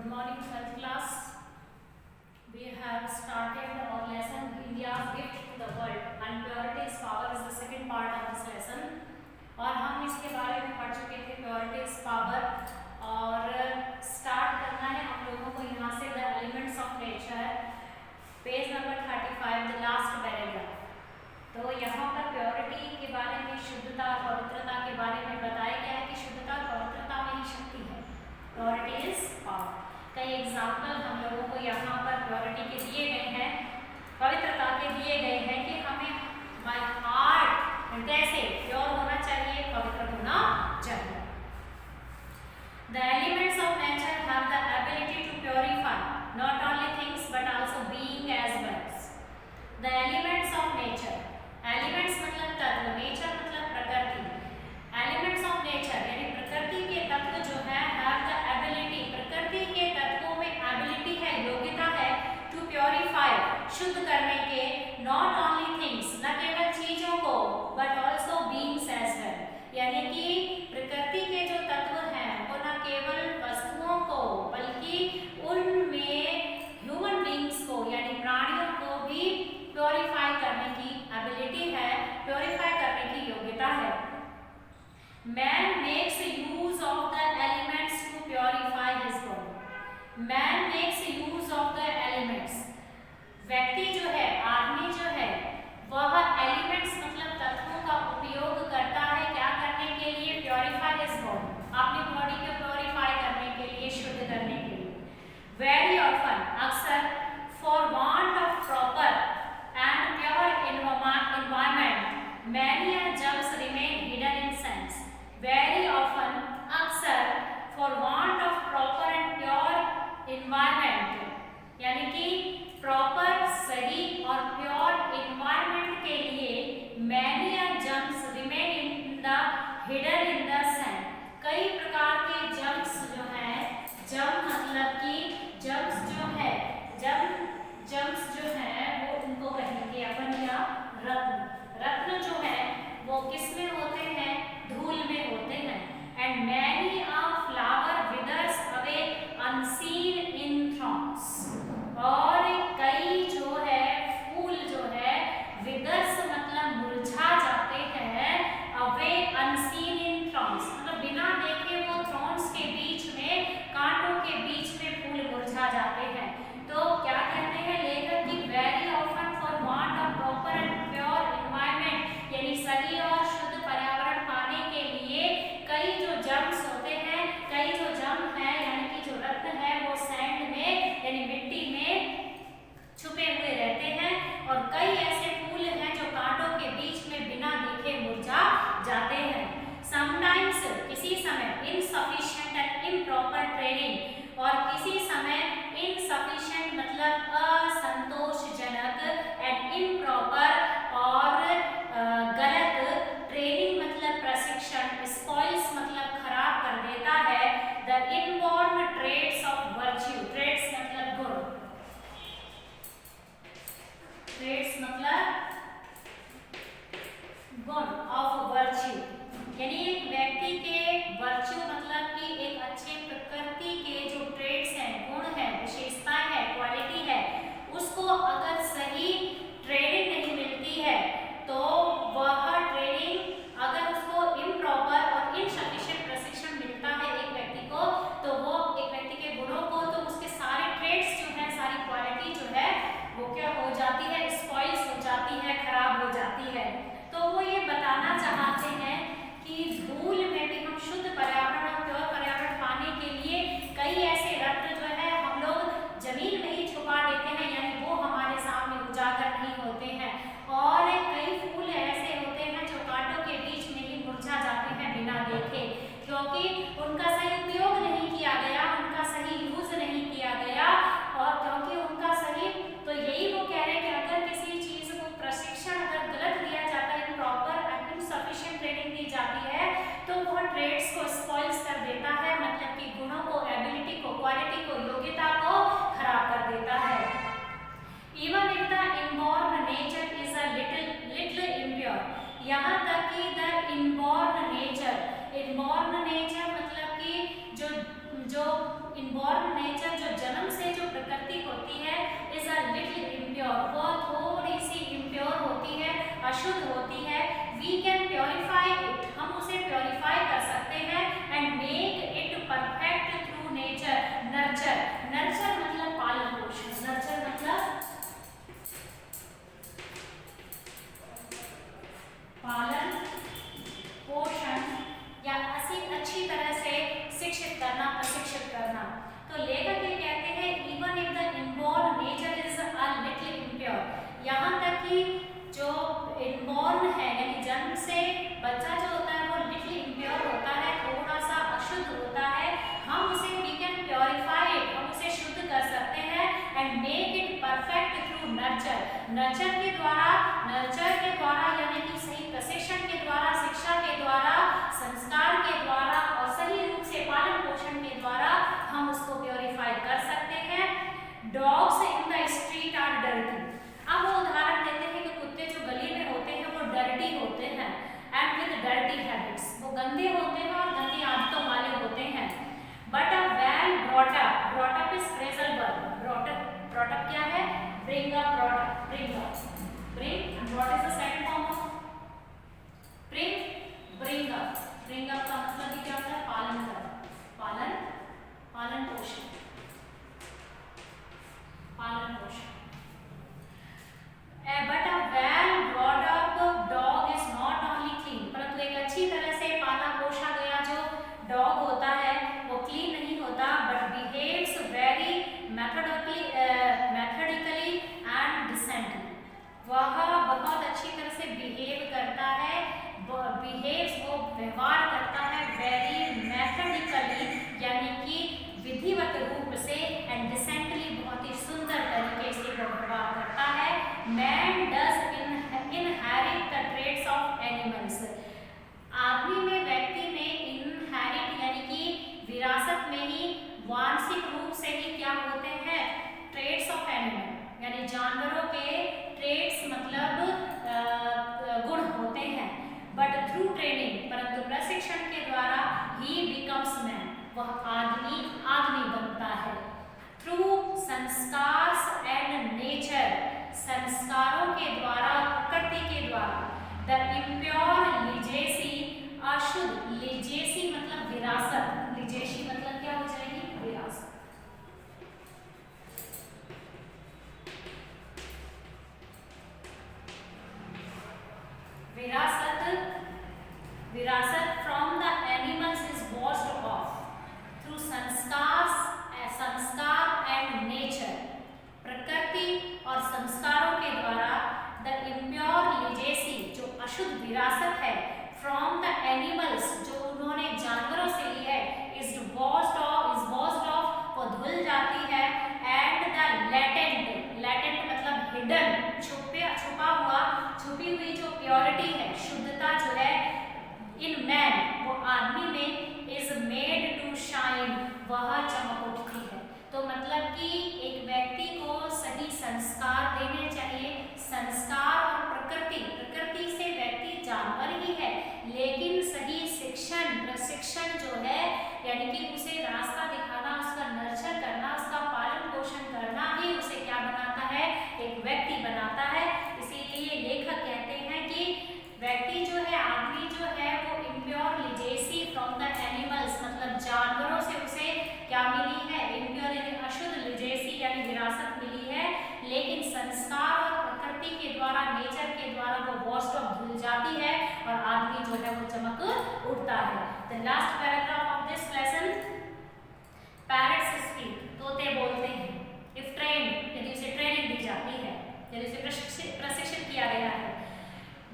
Good morning, 12th class. We have started our lesson India's gift to the world and purity is power is the second part of this lesson. और हम इसके बारे में पढ़ चुके थे purity is power और start करना है हम लोगों को यहाँ से the elements of nature page number 35 the last paragraph. तो यहाँ पर प्योरिटी के बारे में शुद्धता और पवित्रता के बारे में बताया गया है कि शुद्धता और पवित्रता में ही शक्ति है. Purity is power. कई एग्जाम्पल हम लोगों को यहाँ पर प्योरिटी के दिए गए हैं, पवित्रता के दिए गए हैं कि हमें बाय हार्ट कैसे प्योर होना चाहिए, पवित्र होना चाहिए. The elements of nature have the ability to purify not only things but also being as well. The elements of nature. Elements मतलब तत्व, nature मतलब प्रकृति. Elements of nature यानी प्रकृति के तत्व जो है have the ability, प्रकृति के तत्वों में ability है, योग्यता है to purify, शुद्ध करने के not only things, न केवल चीजों को but also beings as well. यानी कि प्रकृति के जो तत्व हैं वो न केवल वस्तुओं को बल्कि उनमें ह्यूमन बींग्स को यानी प्राणियों को भी प्योरीफाई करने की एबिलिटी है, प्योरीफाई करने की योग्यता है. Man makes use of the elements to purify his body. Man makes use of the elements. व्यक्ति जो है, आदमी जो है, वह एलिमेंट्स मतलब तत्वों का उपयोग करता है क्या करने के लिए? प्योरीफाई हिज बॉडी, अपनी बॉडी को प्योरीफाई करने के लिए, शुद्ध करने के लिए. वेरी ऑफन, अक्सर for want of proper and pure environment, many germs remain hidden in sense. Very often, अक्सर for want of proper and pure environment, यानी कि proper, सही और pure environment के लिए many germs remain in the hidden in the sand. कई प्रकार के germs जो हैं, germ मतलब कि germs जो है, germs जो हैं वो उनको कहेंगे अपन या रत्न. रत्न जो है वो किस में होते हैं? धूल में होते हैं. And many a flower withers away unseen in Thrones, और कई जो है फूल जो है विदर्स मतलब मुरझा जाते हैं, अवे अनसीन इन थ्रॉन्स मतलब बिना देखे वो थ्रॉन्स के बीच में, कांटों के बीच में फूल मुरझा जाते हैं. तो क्या कहते हैं लेखक कि very often for want of proper and pure environment, यानी सही और शुद्ध पर्यावरण पाने के लिए कई जो जर्म्स होते हैं, कई जो जर्म है यानी कि जो रत्न है वो सैंड में यानी मिट्टी में छुपे हुए रहते हैं, और कई ऐसे फूल हैं जो कांटों के बीच में बिना देखे मुरझा जाते हैं. समटाइम्स किसी समय इनसफिशिएंट एंड इम्प्रॉपर ट्रेनिंग, और किसी समय इनसफिशिएंट मतलब असंतोषजनक एंड इम्प्रॉपर और गलत ट्रेनिंग मतलब प्रशिक्षण, स्पॉइल्स मतलब खराब कर देता है the inborn traits of virtue. Traits मतलब गुण, ट्रेड्स मतलब गुण ऑफ वर्च्यू, यानी एक व्यक्ति के वर्च्यू मतलब कि एक अच्छे प्रकृति के जो ट्रेड्स हैं, गुण है, विशेषताएं है, क्वालिटी है, उसको अगर सही ट्रेनिंग नहीं मिलती है तो वह ट्रेनिंग अगर उसको इम्प्रॉपर और इनसफिशिएंट प्रशिक्षण मिलता है एक व्यक्ति को, तो वो एक व्यक्ति के गुणों को, तो उसके सारे ट्रेड्स जो है, सारी क्वालिटी जो है वो क्या हो जाती है? स्पॉइल्स हो जाती है, खराब हो जाती है. तो वो ये बताना चाहते हैं कि धूल में भी हम शुद्ध पर्यावरण और प्योर पर्यावरण पाने के लिए कई ऐसे रत्न जो है हम लोग जमीन में ही छुपा देते हैं, यानी वो हमारे सामने उजागर नहीं होते हैं. और कई फूल ऐसे होते हैं जो कांटों के बीच में ही मुरझा जाते हैं बिना देखे, क्योंकि उनका सही उपयोग नहीं किया गया, उनका सही यूज नहीं किया गया, और क्योंकि उनका सही, तो यही वो कह रहे हैं कि अगर किसी चीज को प्रशिक्षण अगर गलत दिया जाता है, प्रॉपर एंड इनसफिशिएंट ट्रेनिंग दी जाती है, तो वह ट्रेड्स को स्पॉइल्स कर देता है, मतलब कि गुणों को, एबिलिटी को, क्वालिटी को, योग्यता को खराब कर देता है. Even if the inborn nature is a little impure, यहाँ तक कि द इनबॉर्न नेचर मतलब कि जो inborn nature what is the second form of bring? Bring up. Bring up का मतलब ही क्या होता है? पालन करना, पालन, पालन पोषण, पालन पोषण। But a well brought up dog is not only clean, परंतु एक अच्छी तरह से पाला पोषा गया जो डॉग होता है वो क्लीन नहीं होता, but behaves very methodically and decently. वह बहुत अच्छी तरह से बिहेव करता है, बिहेव्स वो व्यवहार करता है वेरी मेथोडिकली यानी कि विधिवत रूप से, एंड डिसेंटली बहुत ही सुंदर तरीके से वो व्यवहार करता है। Man does inherit the traits of animals, आदमी में, व्यक्ति में इनहेरिट यानी कि विरासत में ही, वांशिक रूप से ही क्या होते हैं? ट्रेट्स ऑफ एनिमल यानी जानवरों के ट्रेट्स मतलब गुण होते हैं। बट थ्रू ट्रेनिंग, परंतु प्रशिक्षण के द्वारा ही बिकम्स मैन, वह आदमी बनता है। थ्रू संस्कार्स एंड नेचर, संस्कारों के द्वारा, प्रकृति के द्वारा। द इम्प्योर लिजेसी, अशुद्ध, लिजेसी मतलब विरासत, लिजेसी मतलब क्या हो जाएगी? विरासत। विरासत from the animals is washed of through संस्कार एंड नेचर, प्रकृति और संस्कारों के द्वारा। द इम्प्योर लिजेसी, जो अशुद्ध विरासत है, फ्रॉम द एनिमल्स, जो उन्होंने जानवरों से ली है, इज वॉश्ड ऑफ, वो धुल जाती है। एंड द लेटेंट मतलब हिडन, छुपी हुई जो प्योरिटी है, शुद्धता जो है, इन मैन, वो आदमी में, इज मेड टू शाइन, वह चमक उठती है। तो मतलब कि एक व्यक्ति को सही संस्कार देने चाहिए। संस्कार और प्रकृति से व्यक्ति जानवर ही है, लेकिन सही प्रशिक्षण जो है यानी कि उसे रास्ता दिखाना, उसका नर्चर करना, उसका पालन पोषण करना ही उसे क्या बनाता है? एक व्यक्ति बनाता है। इसीलिए लेखक कहते हैं कि व्यक्ति जो है, आदमी जो है, वो impure legacy from the animals मतलब जानवरों से उसे क्या मिली है? इम्प्योर यानी अशुद्ध, लिजेसी यानी विरासत मिली है, लेकिन संस्कार और प्रकृति के द्वारा, नेचर के द्वारा वो वॉश्ड ऑफ, धुल जाती है और आदमी जो है वो चमक उठता है। The last paragraph of this lesson, parrots speak, तोते बोलते हैं। इफ ट्रेन्ड, यदि उसे ट्रेनिंग दी जाती है, यदि उसे प्रशिक्षित किया गया है,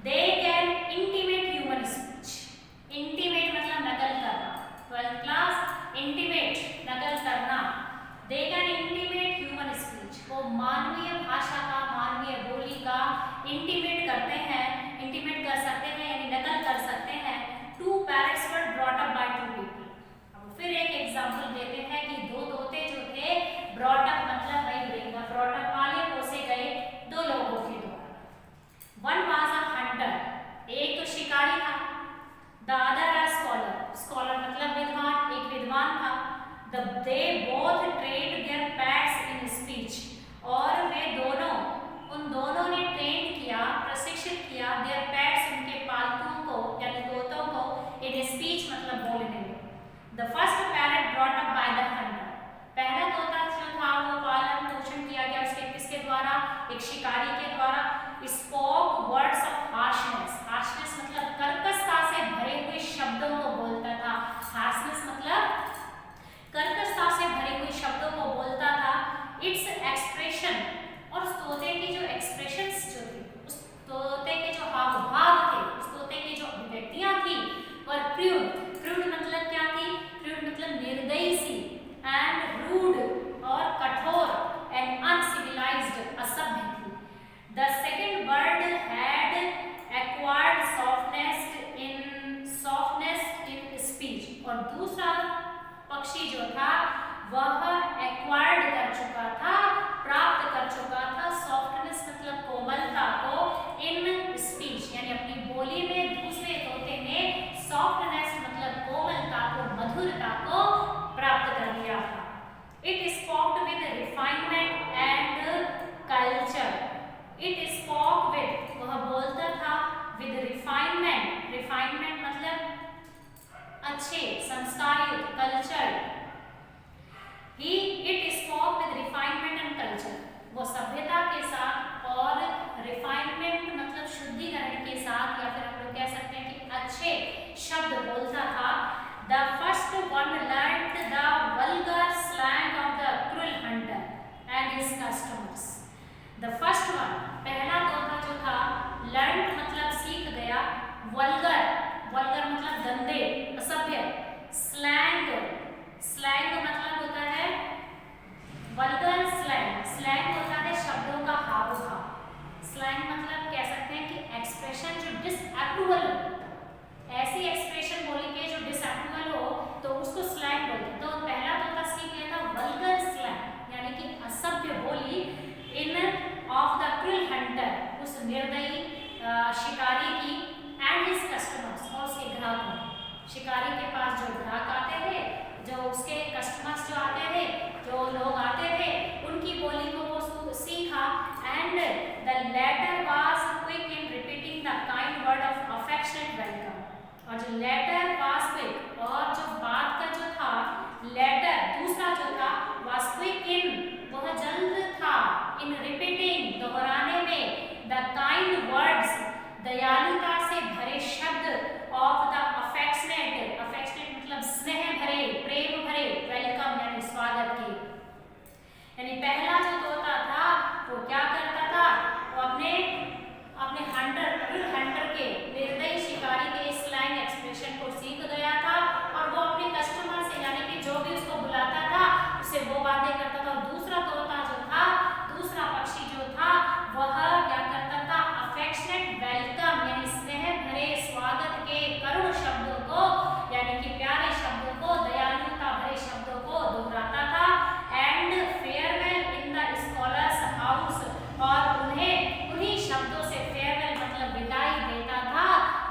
they can intimate human speech, intimate मतलब नकल करना, 12th class, intimate नकल करना, they can intimate human speech, वो मानवीय भाषा का, मानवीय बोली का intimate करते हैं, intimate कर सकते हैं यानी नकल कर सकते हैं। Two parrots were brought up by two people, अब फिर एक एग्जाम्पल देते हैं कि दो तोते जो थे, brought up मतलब वही बनेगा, brought up वाले पोसे गए दो लोगों के द्वारा। One was a hunter, एक तो शिकारी था, the other a scholar, scholar मतलब विद्वान, एक विद्वान था। They both trained their pets in speech, और वे दोनों, उन दोनों ने ट्रेन किया, प्रशिक्षित किया their pets, उनके पालतुओं को यानी तोतों को, in speech मतलब बोलने में। The first parrot brought up by the hunter, पहला तोता जो था वो पालन पोषण किया गया उसके किसके द्वारा? एक शिकारी के द्वारा। Spoke words of harshness, harshness मतलब कर्कशता से भरे हुए शब्दों को बोलता था। harshness मतलब कर्कशता से भरे हुए शब्दों को बोलता था। Its expression, और उस तोते की जो expressions जो थी, उस तोते के जो हाव भाव थे, उस तोते की जो अभिव्यक्तियां थी, वह crude मतलब क्या थी? crude मतलब निर्दयी सी, and rude और कठोर, and uncivilized असभ्य थी। The second bird had acquired softness in speech, और दूसरा पक्षी जो था वह acquired कर चुका था, प्राप्त कर चुका था softness मतलब कोमलता को, in speech यानी अपनी बोली में दूसरे तोते ने softness मतलब कोमलता को, मधुरता को प्राप्त कर लिया था। It spoke with refinement and culture, it spoke with, वह जो उसके कस्टमर्स जो आते थे, जो लोग आते थे, उनकी बोली को वो सीखा। And the latter was quick in repeating the kind word of affectionate welcome. और जो लेटर वाज क्विक, और जो बात का जो था लेटर दूसरा जो था वाज क्विक इन, वह जल्द था, इन रिपीटिंग दोहराने में, द काइंड वर्ड्स दयालुता से भरे शब्द ऑफ द अफेक्शनेट, अफेक्शनेट मतलब स्नेह भरे, प्रेम भरे, वेलकम यानी स्वागत के। यानी पहला जो तोता था वो क्या करता था, वो अपने हंटर के निर्दयी शिकारी के स्लैंग एक्सप्रेशन को सीख गया था, और वो अपने कस्टमर से यानी कि जो भी उसको बुलाता था उससे वो बातें करता था। और दूसरा तोता जो था, दूसरा पक्षी जो था, वह क्या करता था, अफेक्शनेट वेलकम यानी स्नेह भरे स्वागत के करुण शब्दों को, यानी कि प्यारे शब्दों को, दयालुता भरे शब्दों को दोहराता था। And farewell in the scholars house, और उन्हें उन्हीं शब्दों से फेयरवेल मतलब विदाई देता था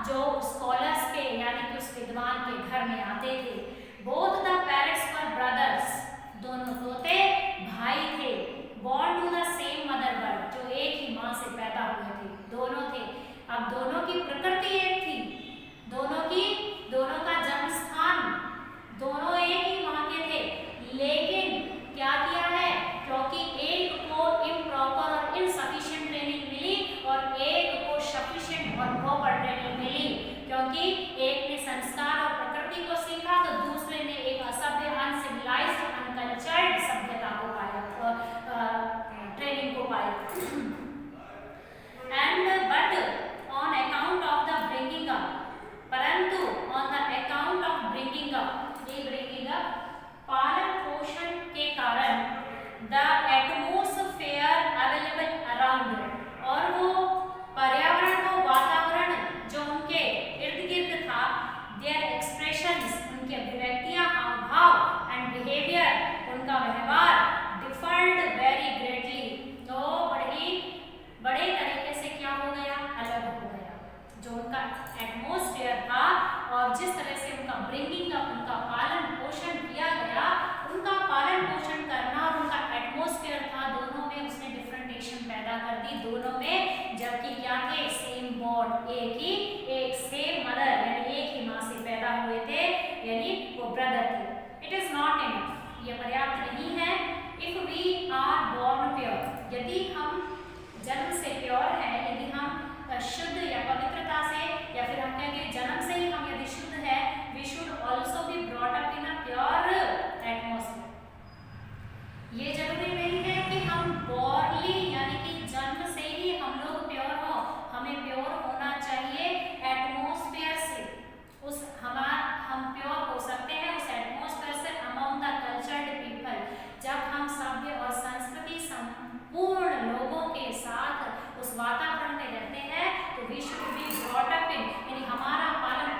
जो स्कॉलर्स के यानी कि उस विद्वान के घर में आते थे। Both the parents were brothers, दोनों तोते भाई थे। Born to the same mother bird, जो एक ही माँ से पैदा हुए थे, दोनों थे। अब दोनों की प्रकृति एक थी, दोनों का जन्म स्थान, दोनों एक ही माँ के थे, लेकिन क्या किया है, क्योंकि एक को इम्प्रॉपर और इनसफिशिएंट ट्रेनिंग मिली और एक को सफिशिएंट और प्रॉपर ट्रेनिंग मिली। क्योंकि एक ने संस्कार और प्रकृति को सीखा तो दूसरे ने एक असभ्य, अनसिविलाइज्ड, अनकल्चर्ड सभ्यता को पाया, ट्रेनिंग को पाया। And but on account of the bringing up, परंतु on the account of bringing up, ये ब्रिंगिंग अप पालन पोषण के कारण, द एटमोस्फेयर अवेलेबल अराउंड, और वो पर्यावरण को, वातावरण जो उनके इर्द गिर्द था, देयर एक्सप्रेशंस, उनकी अभिव्यक्तियां, हाव भाव, एंड बिहेवियर, उनका व्यवहार, डिफर्ड वेरी ग्रेटली, तो बड़े तरीके से क्या हो गया, अलग हो गया। जो उनका एटमोस्फेयर था और जिस तरह से उनका ब्रिंगिंग अप, उनका पालन पोषण किया गया, उनका पालन पोषण करना और उनका एटमोस्फेयर था, दोनों में उसने डिफरेंटेशन पैदा कर दी दोनों में। जबकि क्या थे, सेम बॉर्न, एक सेम मदर यानी एक ही माँ से पैदा हुए थे, यानी वो ब्रदर थे। इट इज नॉट इनफ, ये पर्याप्त नहीं है। If we are born pure, यदि हम जन्म से प्योर है, यदि हम शुद्ध या पवित्रता से, या फिर हम कहेंगे जन्म से ही हम यदि शुद्ध है, we should also be brought up in a pure atmosphere. ये जरूरी नहीं है कि हम बॉर्नली यानी कि जन्म से ही हम लोग प्योर हो, हमें प्योर होना चाहिए एटमोस्फेयर से। हम प्योर हो सकते हैं उस एटमोस्फेयर से, अमंग द कल्चर्ड पीपल, जब हम सभ्य और संस्कृति संपूर्ण लोगों के साथ उस वातावरण में रहते हैं, तो we should be brought up in, यानी हमारा पालन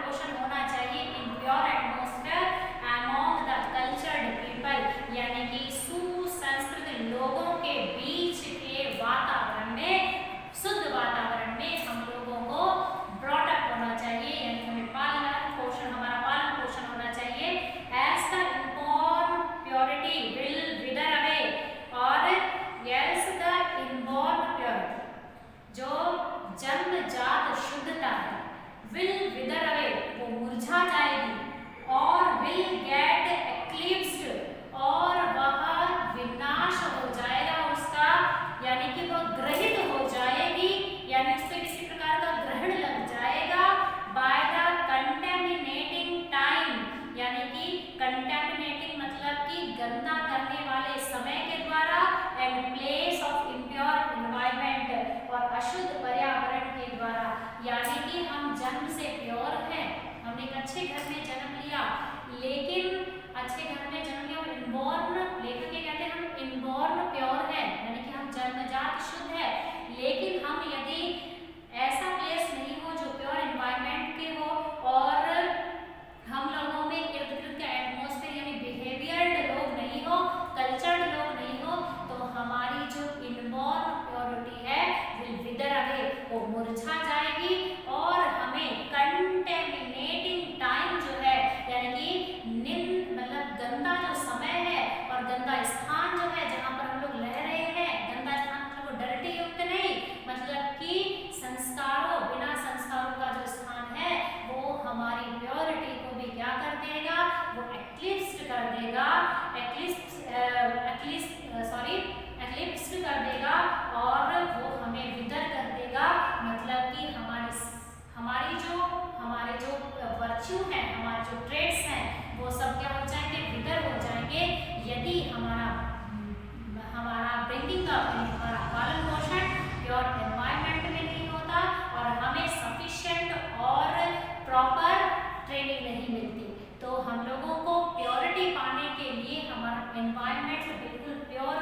एक्लिप्स्ड कर देगा, एक्लिप्स्ड कर देगा और वो हमें विदर कर देगा। मतलब कि हमारे जो वर्च्यू हैं, हमारे जो ट्रेड्स हैं, वो सब क्या हो जाएंगे, विदर हो जाएंगे, यदि हमारा ब्रीदिंग का हमारा पालन पोषण प्योर एनवायरनमेंट में नहीं होता और हमें सफिशिएंट और प्रॉपर ट्रेनिंग नहीं मिलती। तो हम लोगों को प्योरिटी पाने के लिए हमारा एनवायरनमेंट बिल्कुल प्योर